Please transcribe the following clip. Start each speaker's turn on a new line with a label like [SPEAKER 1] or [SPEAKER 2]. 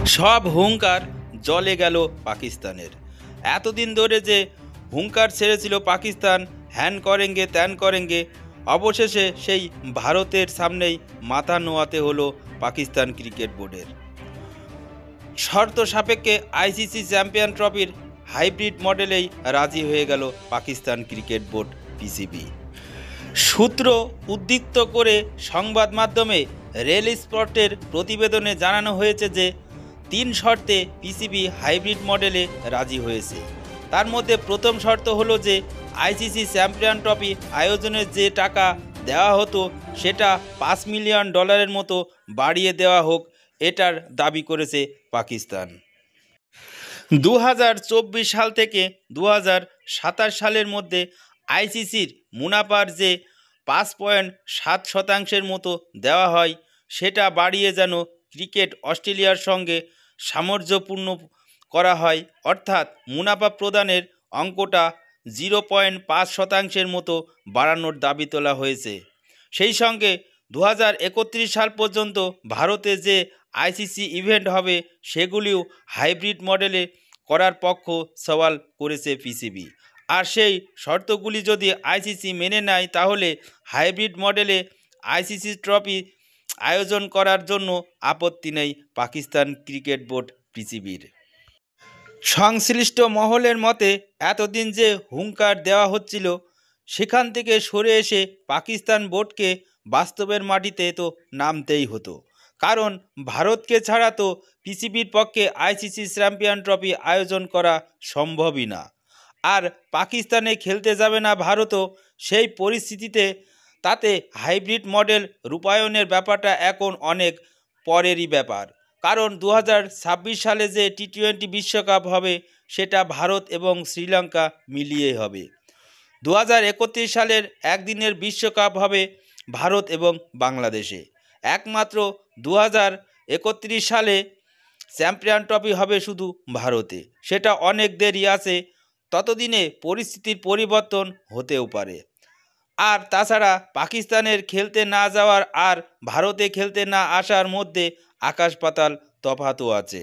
[SPEAKER 1] সব হুঙ্কার জলে গেল পাকিস্তানের। এতদিন ধরে যে হুঙ্কার ছেড়েছিল পাকিস্তান, হ্যান করেঙ্গে ত্যান করেঙ্গে, অবশেষে সেই ভারতের সামনেই মাথা নোয়াতে হলো পাকিস্তান ক্রিকেট বোর্ডের। শর্ত সাপেক্ষে আইসিসি চ্যাম্পিয়ন ট্রফির হাইব্রিড মডেলেই রাজি হয়ে গেল পাকিস্তান ক্রিকেট বোর্ড পিসিবি। সূত্র উদ্ধৃত করে সংবাদ মাধ্যমে রেল স্পটের প্রতিবেদনে জানানো হয়েছে যে 3 শর্তে পিসিবি হাইব্রিড মডেলে রাজি হয়েছে। তার মধ্যে প্রথম শর্ত হলো যে আইসিসি চ্যাম্পিয়ন ট্রফি আয়োজনের যে টাকা দেওয়া হতো সেটা $5 মিলিয়ন মতো বাড়িয়ে দেওয়া হোক, এটার দাবি করেছে পাকিস্তান। 2024 সাল থেকে 2027 সালের মধ্যে আইসিসির মুনাফার যে 5.7% মতো দেওয়া হয় সেটা বাড়িয়ে যেন ক্রিকেট অস্ট্রেলিয়ার সঙ্গে সামঞ্জস্যপূর্ণ করা হয়, অর্থাৎ মুনাফা প্রদানের অঙ্কটা 0.5% মতো বাড়ানোর দাবি তোলা হয়েছে। সেই সঙ্গে 2031 সাল পর্যন্ত ভারতে যে আইসিসি ইভেন্ট হবে সেগুলিও হাইব্রিড মডেলে করার পক্ষ সওয়াল করেছে পিসিবি। আর সেই শর্তগুলি যদি আইসিসি মেনে নেয় তাহলে হাইব্রিড মডেলে আইসিসি ট্রফি আয়োজন করার জন্য আপত্তি নেই পাকিস্তান ক্রিকেট বোর্ড পিসিবির। সংশ্লিষ্ট মহলের মতে এতদিন যে হুঙ্কার দেওয়া হচ্ছিল সেখান থেকে সরে এসে পাকিস্তান বোর্ডকে বাস্তবের মাটিতে তো নামতেই হতো, কারণ ভারতকে ছাড়া তো পিসিবির পক্ষে আইসিসি চ্যাম্পিয়ন ট্রফি আয়োজন করা সম্ভবই না। আর পাকিস্তানে খেলতে যাবে না ভারতও। সেই পরিস্থিতিতে তাতে হাইব্রিড মডেল রূপায়ণের ব্যাপারটা এখন অনেক পরেরই ব্যাপার, কারণ 2026 সালে যে টি-20 বিশ্বকাপ হবে সেটা ভারত এবং শ্রীলঙ্কা মিলিয়ে হবে। 2031 সালের একদিনের বিশ্বকাপ হবে ভারত এবং বাংলাদেশে। একমাত্র 2031 সালে চ্যাম্পিয়ন ট্রফি হবে শুধু ভারতে, সেটা অনেক দেরি আছে, ততদিনে পরিস্থিতির পরিবর্তন হতেও পারে। আর তাছাড়া পাকিস্তানের খেলতে না যাওয়ার আর ভারতে খেলতে না আসার মধ্যে আকাশ পাতাল তফাতও আছে।